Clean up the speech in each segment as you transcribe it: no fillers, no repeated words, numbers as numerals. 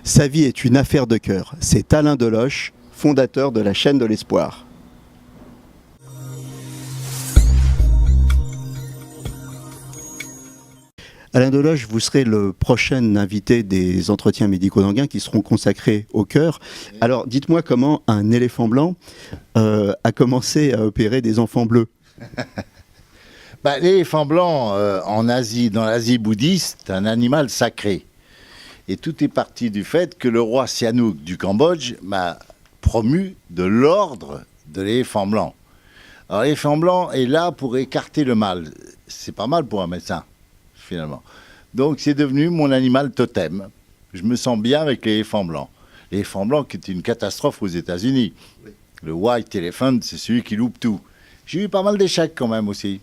Sa vie est une affaire de cœur. C'est Alain Deloche, fondateur de la chaîne de l'espoir. Alain Deloche, vous serez le prochain invité des entretiens médico-sanguins qui seront consacrés au cœur. Alors, dites-moi comment un éléphant blanc a commencé à opérer des enfants bleus. L'éléphant blanc en Asie, dans l'Asie bouddhiste, c'est un animal sacré. Et tout est parti du fait que le roi Sihanouk du Cambodge m'a promu de l'ordre de l'éléphant blanc. Alors l'éléphant blanc est là pour écarter le mal. C'est pas mal pour un médecin, finalement. Donc c'est devenu mon animal totem. Je me sens bien avec l'éléphant blanc. L'éléphant blanc qui est une catastrophe aux États-Unis. Oui. Le white elephant, c'est celui qui loupe tout. J'ai eu pas mal d'échecs quand même aussi.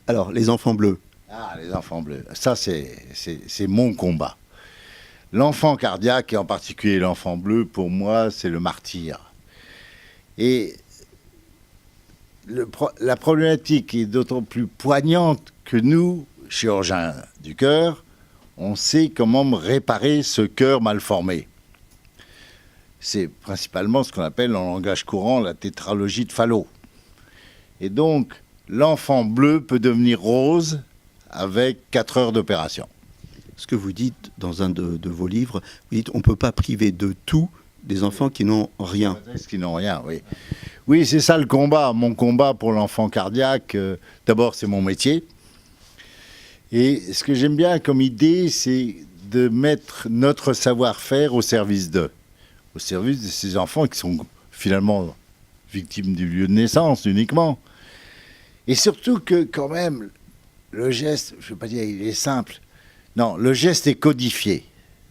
Alors, les enfants bleus. Ah, les enfants bleus. Ça, c'est mon combat. L'enfant cardiaque, et en particulier l'enfant bleu, pour moi, c'est le martyr. Et la problématique est d'autant plus poignante que nous, chirurgiens du cœur, on sait comment réparer ce cœur mal formé. C'est principalement ce qu'on appelle en langage courant la tétralogie de Fallot. Et donc, l'enfant bleu peut devenir rose avec 4 heures d'opération. Ce que vous dites dans un de vos livres, vous dites on ne peut pas priver de tout des enfants qui n'ont rien. Qui n'ont rien, oui. Oui, c'est ça le combat. Mon combat pour l'enfant cardiaque, d'abord, c'est mon métier. Et ce que j'aime bien comme idée, c'est de mettre notre savoir-faire au service d'eux. Au service de ces enfants qui sont finalement victimes du lieu de naissance uniquement. Et surtout que quand même, le geste, je ne veux pas dire il est simple, non, le geste est codifié.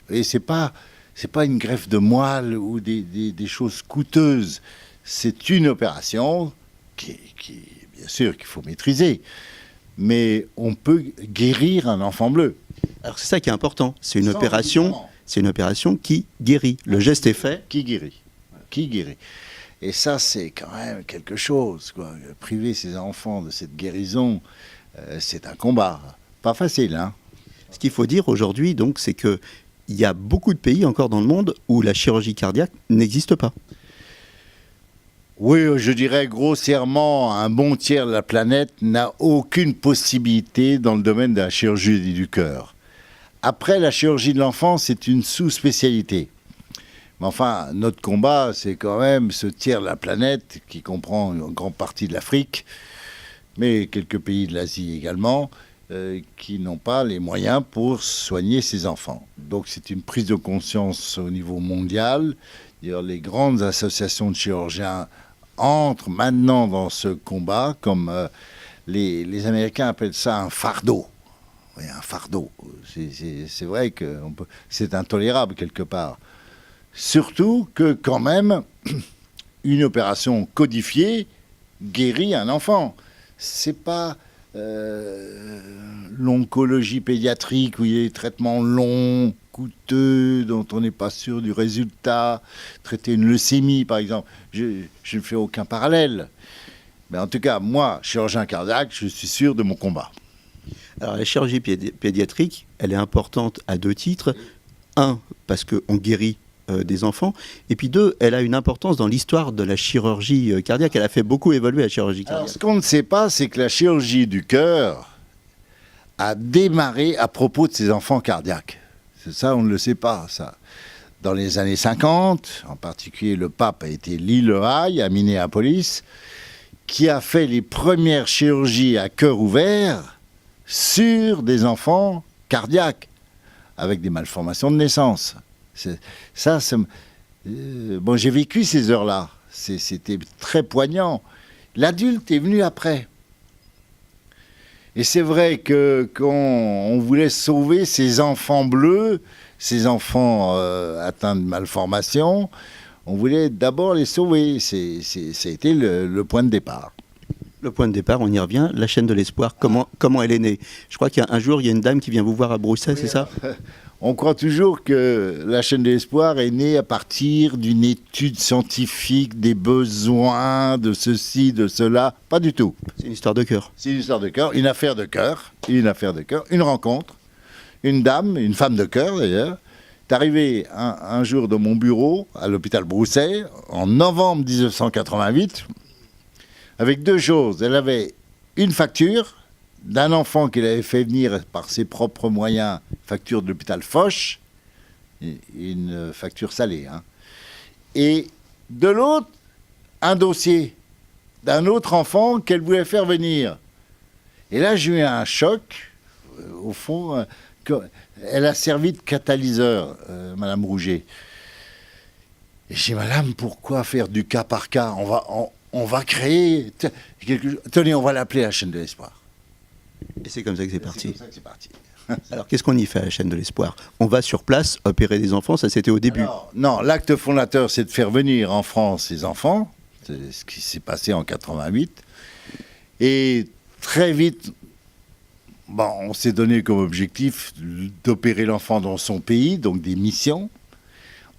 Et c'est pas une greffe de moelle ou des choses coûteuses. C'est une opération qui bien sûr, qu'il faut maîtriser. Mais on peut guérir un enfant bleu. Alors c'est ça qui est important. C'est une opération qui guérit. Le geste est fait. Qui guérit. Qui guérit. Et ça, c'est quand même quelque chose, quoi. Priver ses enfants de cette guérison, c'est un combat. Pas facile, hein. Ce qu'il faut dire aujourd'hui, donc, c'est qu'il y a beaucoup de pays encore dans le monde où la chirurgie cardiaque n'existe pas. Oui, je dirais grossièrement, un bon tiers de la planète n'a aucune possibilité dans le domaine de la chirurgie du cœur. Après, la chirurgie de l'enfant, c'est une sous-spécialité. Mais enfin, notre combat, c'est quand même ce tiers de la planète qui comprend une grande partie de l'Afrique, mais quelques pays de l'Asie également, qui n'ont pas les moyens pour soigner ces enfants. Donc c'est une prise de conscience au niveau mondial. D'ailleurs, les grandes associations de chirurgiens entrent maintenant dans ce combat, comme les Américains appellent ça un fardeau. Oui, un fardeau. C'est vrai que c'est intolérable quelque part. Surtout que quand même, une opération codifiée guérit un enfant. C'est pas l'oncologie pédiatrique où il y a des traitements longs, coûteux, dont on n'est pas sûr du résultat. Traiter une leucémie, par exemple, je ne fais aucun parallèle. Mais en tout cas, moi, chirurgien cardiaque, je suis sûr de mon combat. Alors la chirurgie pédiatrique, elle est importante à 2 titres. 1, parce qu'on guérit des enfants. Et puis 2, elle a une importance dans l'histoire de la chirurgie cardiaque. Elle a fait beaucoup évoluer la chirurgie cardiaque. Alors, ce qu'on ne sait pas, c'est que la chirurgie du cœur a démarré à propos de ces enfants cardiaques. C'est ça, on ne le sait pas, ça. Dans les années 50, en particulier, le pape a été Lillehei à Minneapolis, qui a fait les premières chirurgies à cœur ouvert sur des enfants cardiaques, avec des malformations de naissance. Bon, j'ai vécu ces heures-là. C'était très poignant. L'adulte est venu après. Et c'est vrai que quand on voulait sauver ces enfants bleus, ces enfants atteints de malformations, on voulait d'abord les sauver. Ça a été le point de départ. Le point de départ, on y revient, la chaîne de l'espoir, comment elle est née. Je crois qu'un jour, il y a une dame qui vient vous voir à Bruxelles, oui, c'est ça ? On croit toujours que la chaîne de l'espoir est née à partir d'une étude scientifique, des besoins, de ceci, de cela. Pas du tout. C'est une histoire de cœur. C'est une histoire de cœur, une affaire de cœur, une rencontre, une dame, une femme de cœur d'ailleurs, est arrivée un jour dans mon bureau, à l'hôpital Broussais, en novembre 1988, avec deux choses. Elle avait une facture d'un enfant qu'elle avait fait venir par ses propres moyens, facture de l'hôpital Foch, une facture salée. Hein. Et de l'autre, un dossier d'un autre enfant qu'elle voulait faire venir. Et là, j'ai eu un choc. Au fond, elle a servi de catalyseur, Madame Rouget. Et j'ai dit, Madame, pourquoi faire du cas par cas ? On va créer quelque chose. Tenez, on va l'appeler la chaîne de l'espoir. Et c'est comme ça que c'est parti. C'est comme ça que c'est parti. Alors, qu'est-ce qu'on y fait à la chaîne de l'espoir ? On va sur place opérer des enfants, ça c'était au début. Alors, non, l'acte fondateur, c'est de faire venir en France les enfants. C'est ce qui s'est passé en 88. Et très vite, on s'est donné comme objectif d'opérer l'enfant dans son pays, donc des missions.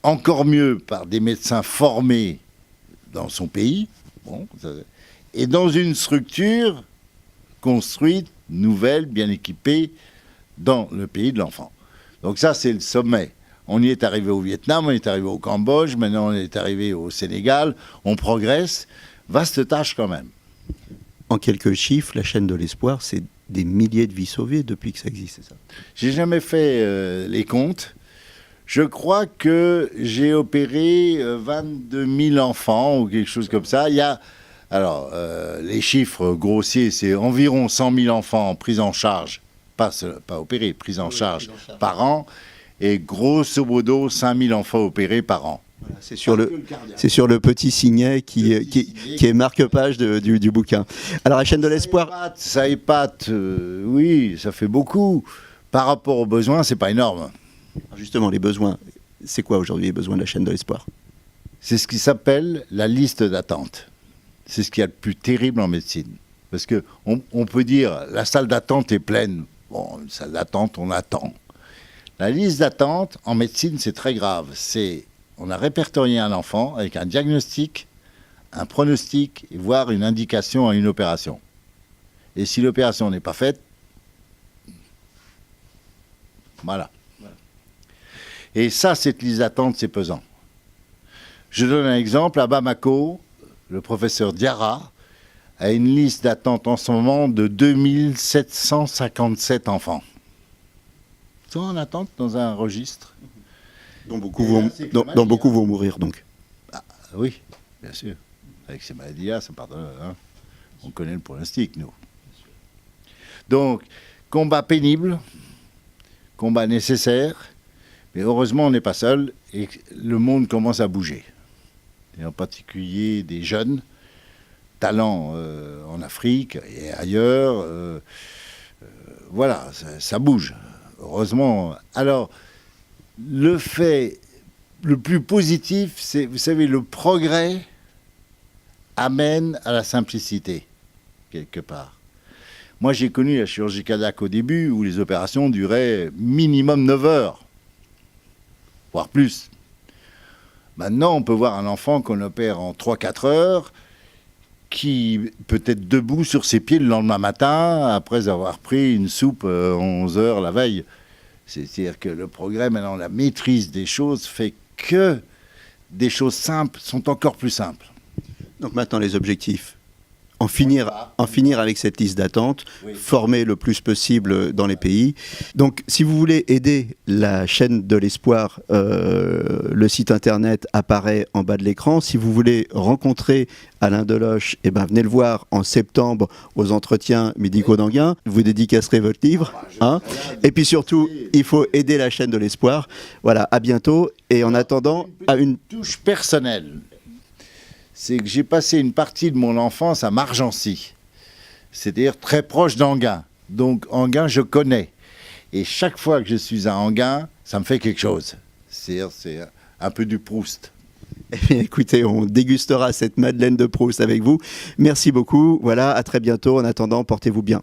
Encore mieux par des médecins formés dans son pays. Et dans une structure construite, nouvelle, bien équipée, dans le pays de l'enfant. Donc ça, c'est le sommet. On y est arrivé au Vietnam, on est arrivé au Cambodge, maintenant on est arrivé au Sénégal, on progresse. Vaste tâche quand même. En quelques chiffres, la chaîne de l'espoir, c'est des milliers de vies sauvées depuis que ça existe, c'est ça ? J'ai jamais fait les comptes. Je crois que j'ai opéré 22 000 enfants ou quelque chose comme ça. Il y a, alors, les chiffres grossiers, c'est environ 100 000 enfants pris en charge, pas opérés, pris en charge par an, et grosso modo 5 000 enfants opérés par an. Voilà, c'est sur le petit signet qui est marque-page du bouquin. Alors, la chaîne de l'espoir... Ça épate, oui, ça fait beaucoup. Par rapport aux besoins, c'est pas énorme. Justement, les besoins, c'est quoi aujourd'hui les besoins de la chaîne de l'espoir ? C'est ce qui s'appelle la liste d'attente. C'est ce qu'il y a de plus terrible en médecine. Parce qu'on peut dire, la salle d'attente est pleine. Bon, une salle d'attente, on attend. La liste d'attente, en médecine, c'est très grave. On a répertorié un enfant avec un diagnostic, un pronostic, voire une indication à une opération. Et si l'opération n'est pas faite, voilà. Et ça, cette liste d'attente, c'est pesant. Je donne un exemple. À Bamako, le professeur Diarra a une liste d'attente en ce moment de 2757 enfants. Ils sont en attente dans un registre. Dont beaucoup vont mourir, donc. Ah, oui, bien sûr. Avec ces maladies-là, ça pardonne. Hein. On connaît le pronostic, nous. Donc, combat pénible, combat nécessaire, mais heureusement, on n'est pas seul et le monde commence à bouger. Et en particulier des jeunes, talents en Afrique et ailleurs. Voilà, ça bouge, heureusement. Alors, le fait le plus positif, c'est, vous savez, le progrès amène à la simplicité, quelque part. Moi, j'ai connu la chirurgie cardiaque au début, où les opérations duraient minimum 9 heures, voire plus. Maintenant, on peut voir un enfant qu'on opère en 3-4 heures, qui peut être debout sur ses pieds le lendemain matin, après avoir pris une soupe 11 heures la veille. C'est-à-dire que le progrès, maintenant, la maîtrise des choses fait que des choses simples sont encore plus simples. Donc maintenant, les objectifs. En finir avec cette liste d'attente, oui. Former le plus possible dans les pays. Donc, si vous voulez aider la chaîne de l'espoir, le site internet apparaît en bas de l'écran. Si vous voulez rencontrer Alain Deloche, venez le voir en septembre aux entretiens médicaux d'Anguin. Vous dédicacerez votre livre. Hein. Et puis surtout, il faut aider la chaîne de l'espoir. Voilà, à bientôt. Et en attendant, à une touche personnelle. C'est que j'ai passé une partie de mon enfance à Margency, c'est-à-dire très proche d'Anguin. Donc Anguin, je connais. Et chaque fois que je suis à Anguin, ça me fait quelque chose. C'est un peu du Proust. Eh bien, écoutez, on dégustera cette Madeleine de Proust avec vous. Merci beaucoup. Voilà, à très bientôt. En attendant, portez-vous bien.